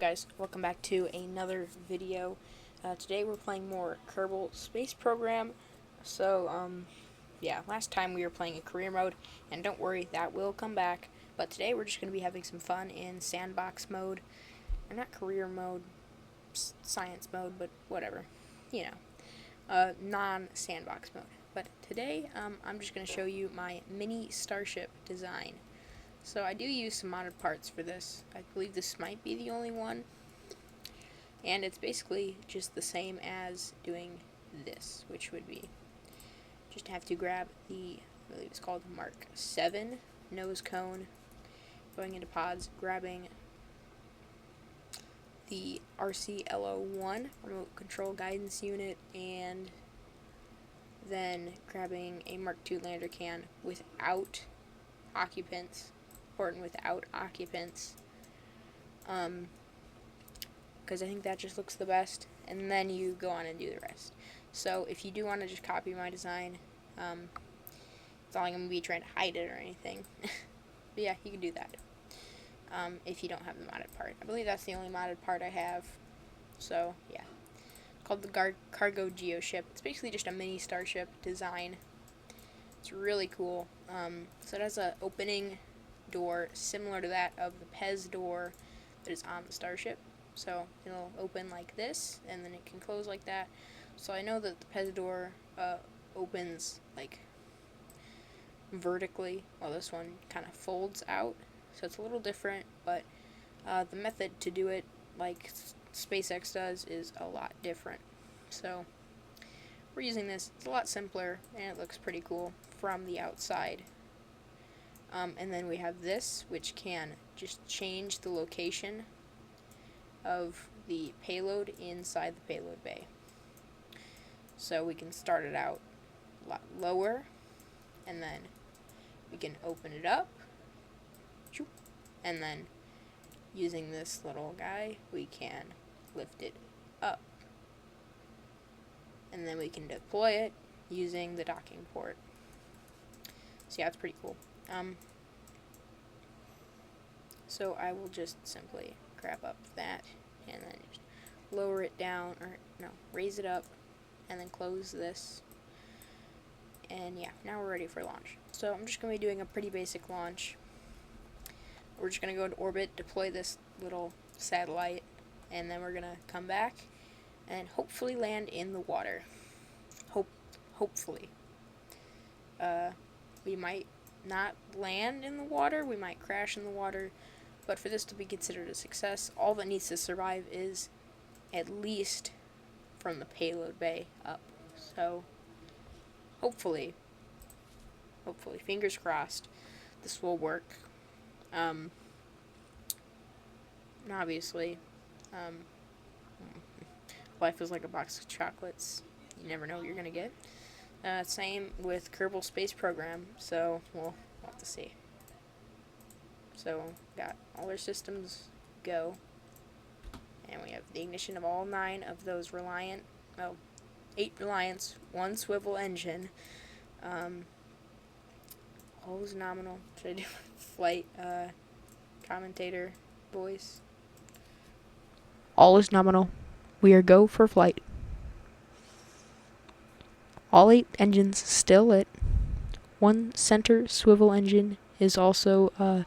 Guys, welcome back to another video. Today we're playing more Kerbal Space Program. Yeah, last time we were playing a career mode, and don't worry, that will come back. But today we're just going to be having some fun in sandbox mode, or not career mode, science mode, but whatever, you know, non-sandbox mode. But today, I'm just going to show you my Mini Starship design. So I do use some modded parts for this. I believe this might be the only one. And it's basically just the same as doing this, which would be just have to grab the, I believe it's called Mark 7 nose cone, going into pods, grabbing the RCLO1 remote control guidance unit, and then grabbing a Mark 2 lander can without occupants. Important, without occupants, because I think that just looks the best, and then you go on and do the rest. So if you do want to just copy my design, it's not like I'm going to be trying to hide it or anything, but yeah, you can do that, if you don't have the modded part. I believe that's the only modded part I have, so yeah. It's called the Cargo Geoship. It's basically just a mini starship design. It's really cool. So it has an opening door similar to that of the Pez door that is on the starship. So it'll open like this, and then it can close like that. So I know that the Pez door opens like vertically, while this one kind of folds out. So it's a little different, but the method to do it, like SpaceX does, is a lot different. So we're using this. It's a lot simpler, and it looks pretty cool from the outside. And then we have this, which can just change the location of the payload inside the payload bay. So we can start it out a lot lower, and then we can open it up, and then using this little guy, we can lift it up. And then we can deploy it using the docking port. So yeah, it's pretty cool. So I will just simply grab up that and then just lower it down, or no, raise it up, and then close this. And yeah, now we're ready for launch. So I'm just going to be doing a pretty basic launch. We're just going to go into orbit, deploy this little satellite, and then we're going to come back and hopefully land in the water. Hopefully. We might not land in the water, we might crash in the water, but for this to be considered a success, all that needs to survive is at least from the payload bay up. So hopefully, fingers crossed, this will work. Obviously, life is like a box of chocolates. You never know what you're gonna get. Same with Kerbal Space Program, so we'll have to see. So, got all our systems go, and we have the ignition of all 9 of those 8 Reliance, 1 swivel engine. All is nominal. Should I do flight commentator voice? All is nominal. We are go for flight. All 8 engines still lit. 1 center swivel engine is also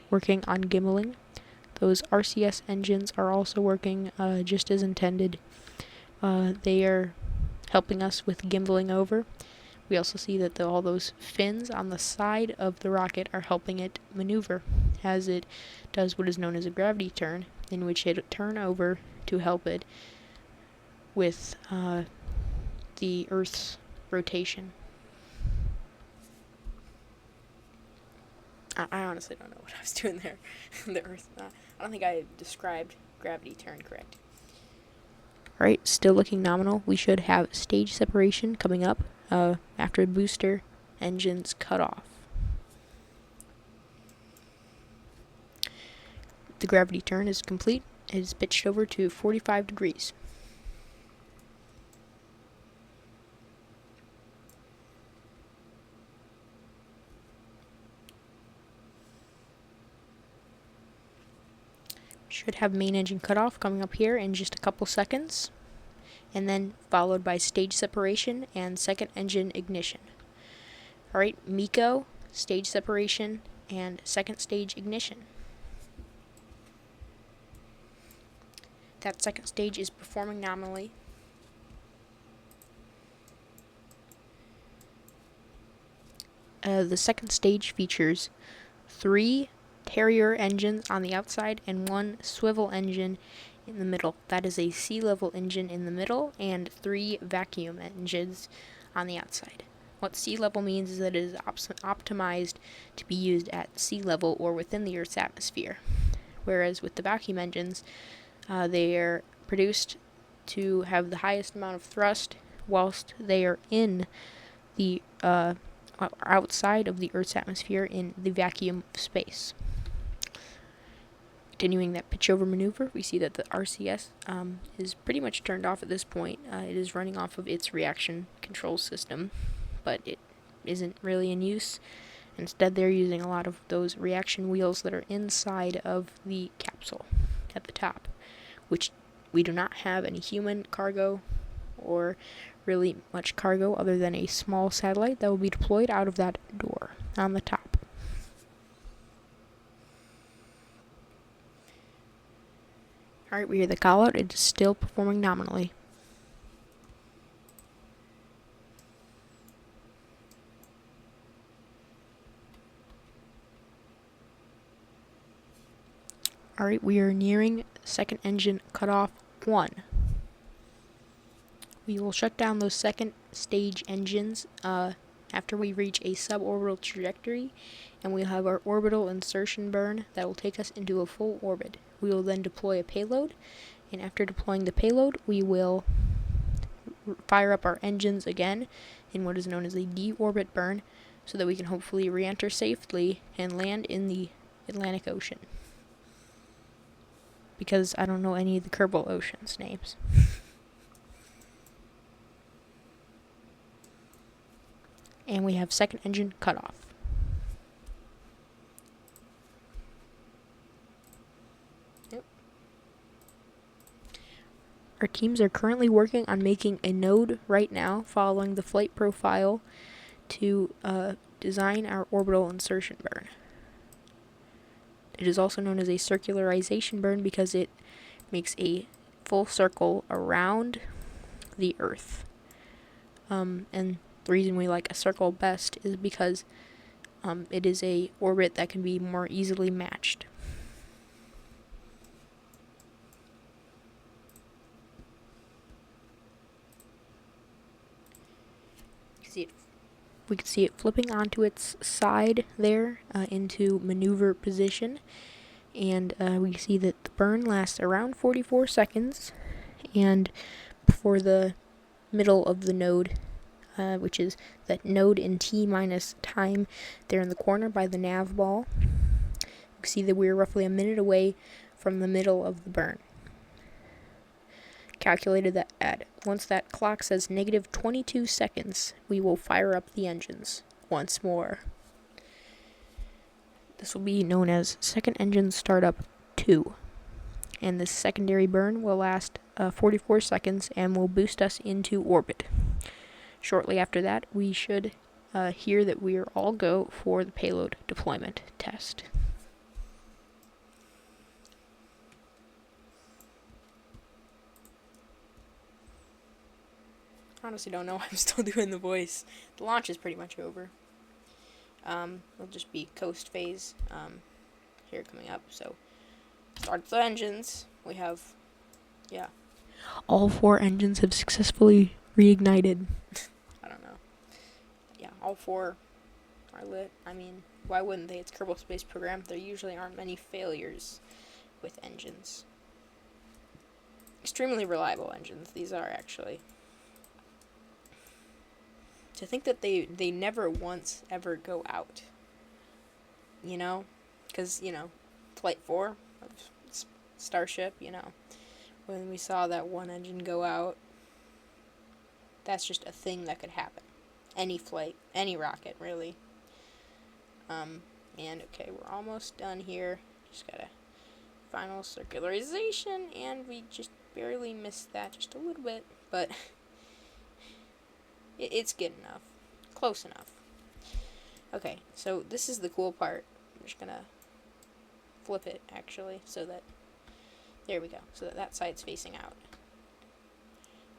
working on gimbaling. Those RCS engines are also working just as intended. They are helping us with gimbaling over. We also see that all those fins on the side of the rocket are helping it maneuver, as it does what is known as a gravity turn, in which it turn over to help it with the Earth's rotation. I honestly don't know what I was doing there. The Earth. I don't think I described gravity turn correct. Alright, still looking nominal. We should have stage separation coming up after booster engines cut off. The gravity turn is complete. It is pitched over to 45 degrees. Should have main engine cutoff coming up here in just a couple seconds, and then followed by stage separation and second engine ignition. Alright, MECO, stage separation, and second stage ignition. That second stage is performing nominally. The second stage features 3 Terrier engines on the outside and 1 swivel engine in the middle. That is a sea level engine in the middle and 3 vacuum engines on the outside. What sea level means is that it is optimized to be used at sea level or within the Earth's atmosphere. Whereas with the vacuum engines, they are produced to have the highest amount of thrust whilst they are in the outside of the Earth's atmosphere in the vacuum space. Continuing that pitch over maneuver, we see that the RCS is pretty much turned off at this point. It is running off of its reaction control system, but it isn't really in use. Instead, they're using a lot of those reaction wheels that are inside of the capsule at the top, which we do not have any human cargo or really much cargo other than a small satellite that will be deployed out of that door on the top. Alright, we hear the call out. It is still performing nominally. Alright, we are nearing second engine cutoff 1. We will shut down those second stage engines after we reach a suborbital trajectory, and we'll have our orbital insertion burn that will take us into a full orbit. We will then deploy a payload, and after deploying the payload, we will fire up our engines again in what is known as a deorbit burn, so that we can hopefully re-enter safely and land in the Atlantic Ocean. Because I don't know any of the Kerbal Ocean's names. And we have second engine cutoff. Yep. Our teams are currently working on making a node right now, following the flight profile to design our orbital insertion burn. It is also known as a circularization burn because it makes a full circle around the Earth. And the reason we like a circle best is because it is a orbit that can be more easily matched. We can see it flipping onto its side there into maneuver position, and we see that the burn lasts around 44 seconds, and before the middle of the node, which is that node in T minus time there in the corner by the nav ball, you can see that we're roughly a minute away from the middle of the burn. Calculated that once that clock says negative 22 seconds, we will fire up the engines once more. This will be known as second engine startup 2. And this secondary burn will last 44 seconds and will boost us into orbit. Shortly after that, we should hear that we are all go for the payload deployment test. Honestly don't know why I'm still doing the voice. The launch is pretty much over. It'll just be coast phase here coming up. So start the engines. We have, yeah. All 4 engines have successfully reignited. I don't know. Yeah, all 4 are lit. I mean, why wouldn't they? It's Kerbal Space Program. There usually aren't many failures with engines. Extremely reliable engines, these are actually. To think that they never once ever go out, you know, because, you know, Flight 4 of Starship, you know, when we saw that one engine go out, that's just a thing that could happen. Any flight, any rocket, really. And, okay, we're almost done here. Just gotta final circularization, and we just barely missed that just a little bit, but it's good enough. Close enough. Okay, so this is the cool part. I'm just gonna flip it, actually, so that, there we go, so that that side's facing out.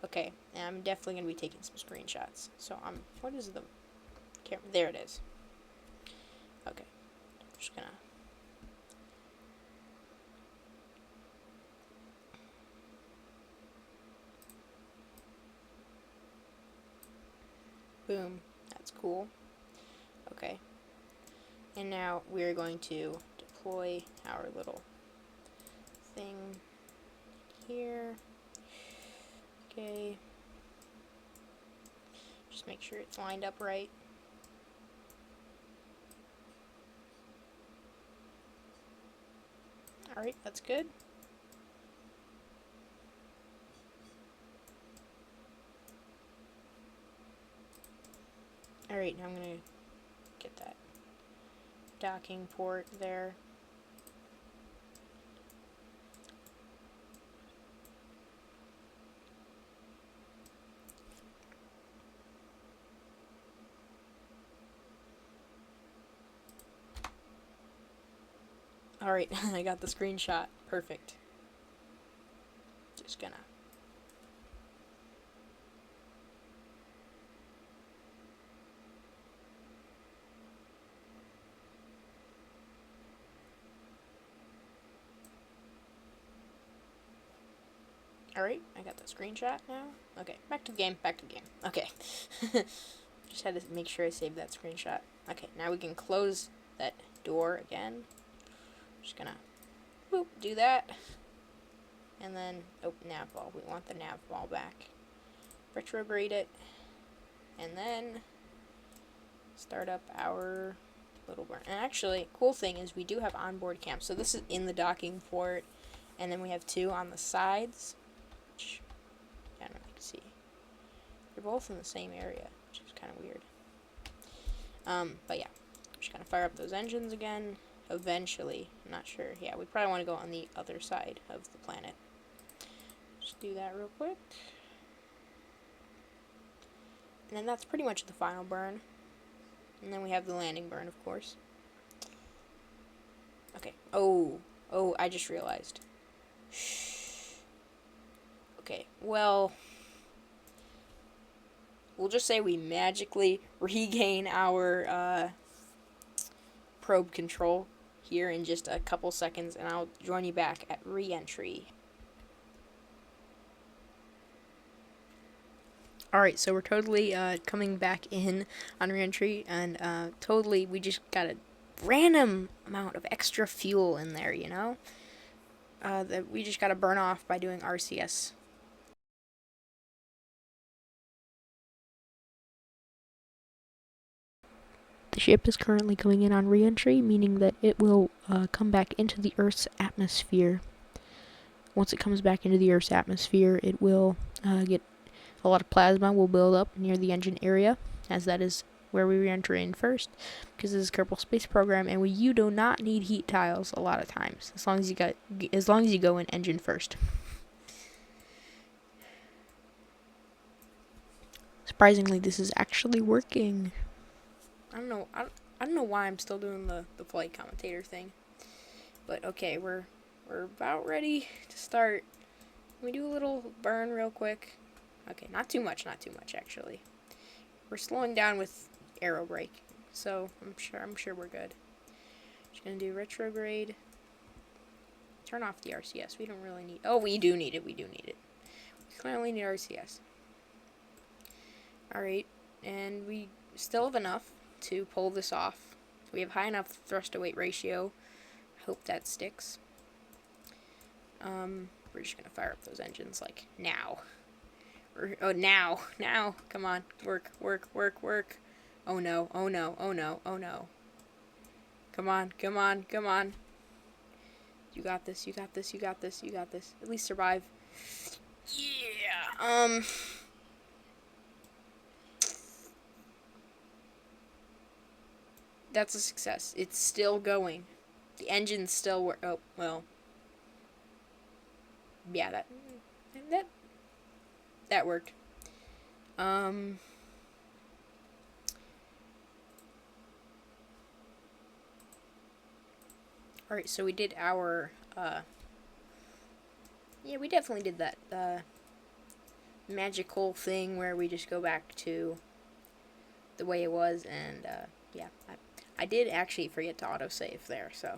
Okay, and I'm definitely gonna be taking some screenshots. So what is the camera? There it is. Okay, I'm just gonna, boom, that's cool. Okay, and now we're going to deploy our little thing here. Okay, just make sure it's lined up right. Alright, that's good. Alright, now I'm gonna get that docking port there. Alright, I got the screenshot. Perfect. Just gonna. Alright, I got the screenshot now. Okay, back to the game, back to the game. Okay. Just had to make sure I saved that screenshot. Okay, now we can close that door again. Just gonna, boop, do that. And then, oh, nav ball. We want the nav ball back. Retrograde it. And then start up our little burn. And actually, cool thing is we do have onboard cam. So this is in the docking port. And then we have two on the sides. Which, I don't know if you can see. They're both in the same area, which is kind of weird. But yeah. I'm just gonna fire up those engines again. Eventually. I'm not sure. Yeah, we probably want to go on the other side of the planet. Just do that real quick. And then that's pretty much the final burn. And then we have the landing burn, of course. Okay. Oh, I just realized. Okay, well, we'll just say we magically regain our probe control here in just a couple seconds, and I'll join you back at re-entry. Alright, so we're totally coming back in on re-entry, and totally we just got a random amount of extra fuel in there, you know? That we just got to burn off by doing RCS. The ship is currently going in on re-entry, meaning that it will come back into the Earth's atmosphere. Once it comes back into the Earth's atmosphere, it will get a lot of plasma will build up near the engine area, as that is where we re-enter in first, because this is a Kerbal Space Program, and you do not need heat tiles a lot of times, as long as you go in engine first. Surprisingly, this is actually working. I don't know why I'm still doing the flight commentator thing. But okay, we're about ready to start. Can we do a little burn real quick? Okay, not too much actually. We're slowing down with aero brake, so I'm sure we're good. Just gonna do retrograde. Turn off the RCS. We don't really need. Oh, we do need it. We clearly need RCS. All right, and we still have enough to pull this off. We have high enough thrust to weight ratio. I hope that sticks. We're just gonna fire up those engines like now. Now. Come on, work. Oh no. Come on. You got this. At least survive. Yeah. That's a success. It's still going. The engine's still oh, well. yeah, that worked. Alright, so we did our, yeah, we definitely did that, magical thing where we just go back to the way it was, and, yeah, I did actually forget to autosave there, so.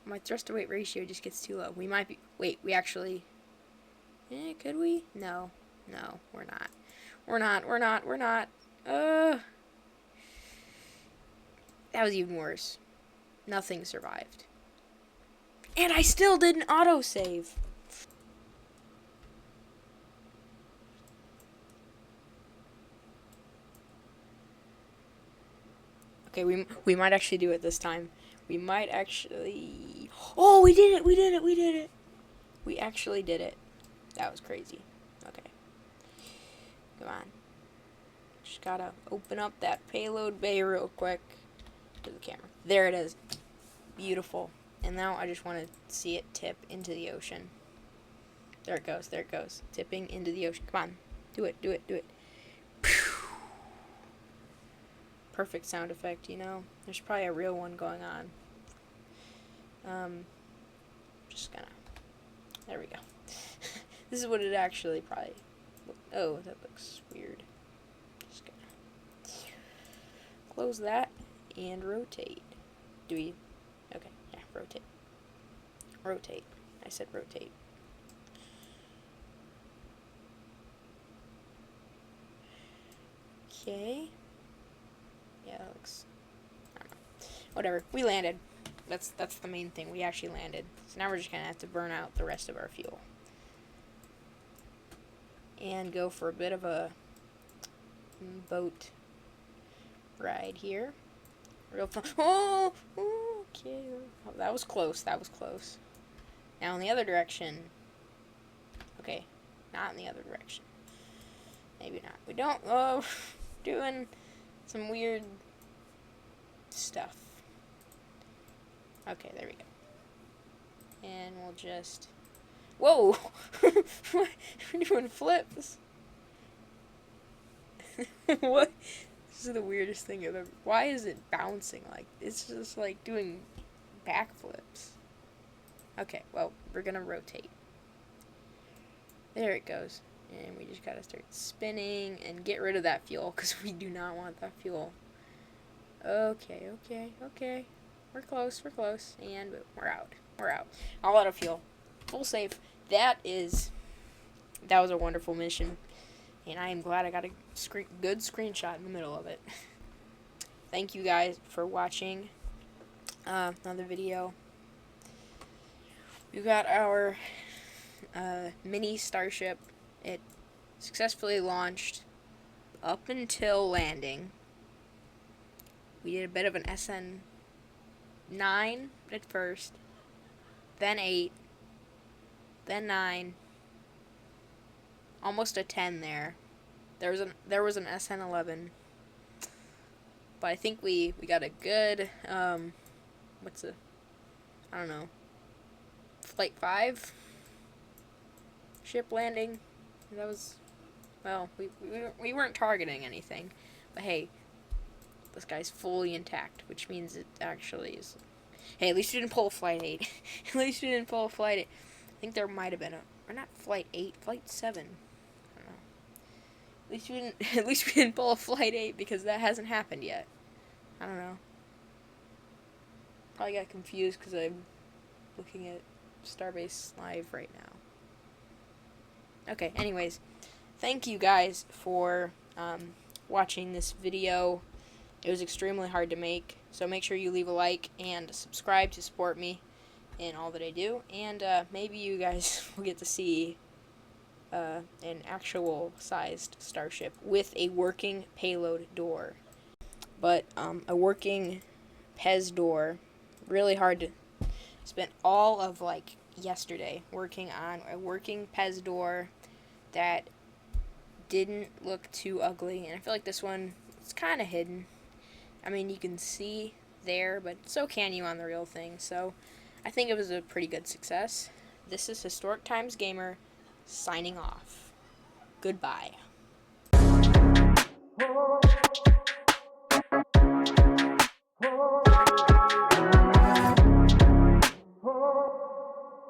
My thrust to weight ratio just gets too low. We might be. Wait, we actually. Could we? No. No, we're not. We're not. That was even worse. Nothing survived. And I still didn't autosave. Okay, we might actually do it this time. We might actually. Oh, we did it! We did it! We did it! We actually did it. That was crazy. Okay. Come on. Just gotta open up that payload bay real quick to the camera. There it is. Beautiful. And now I just want to see it tip into the ocean. There it goes. There it goes. Tipping into the ocean. Come on. Do it. Do it. Do it. Perfect sound effect, you know? There's probably a real one going on. Just gonna. There we go. This is what it actually probably. Oh, that looks weird. Just gonna close that and rotate. Do we? Okay, yeah, rotate. Rotate. I said rotate. Okay. Yeah, that looks. I don't know. Whatever. We landed. That's the main thing. We actually landed. So now we're just gonna have to burn out the rest of our fuel. And go for a bit of a boat ride here. Real fun. Oh, okay. Oh, that was close. That was close. Now in the other direction. Okay, not in the other direction. Maybe not. We don't. Oh, doing some weird stuff. Okay, there we go. And we'll just. Whoa! We're doing flips. What? This is the weirdest thing ever. Why is it bouncing like? It's just like doing backflips. Okay, well, we're gonna rotate. There it goes. And we just gotta start spinning and get rid of that fuel because we do not want that fuel. Okay, okay, okay. We're close, and we're out. We're out. All out of fuel. Full save. That was a wonderful mission. And I am glad I got a good screenshot in the middle of it. Thank you guys for watching another video. We got our Mini Starship. It successfully launched up until landing. We did a bit of an SN9 at first, then 8, then 9, almost a 10 there. There was an SN11, but I think we got a good I don't know, Flight 5 ship landing. That was, well, we weren't targeting anything, but hey, this guy's fully intact, which means it actually is. Hey, at least we didn't pull a Flight 8. At least we didn't pull a Flight 8. I think there might have been or not Flight 8, Flight 7. I don't know. At least we didn't pull a Flight 8 because that hasn't happened yet. I don't know. Probably got confused because I'm looking at Starbase live right now. Okay, anyways, thank you guys for watching this video. It was extremely hard to make, so make sure you leave a like and subscribe to support me in all that I do, and maybe you guys will get to see an actual sized starship with a working payload door. But a working Pez door, really hard to. Spent all of like yesterday working on a working Pez door that didn't look too ugly, and I feel like this one is kind of hidden. I mean, you can see there, but so can you on the real thing. So I think it was a pretty good success. This is Historic Times Gamer signing off. Goodbye.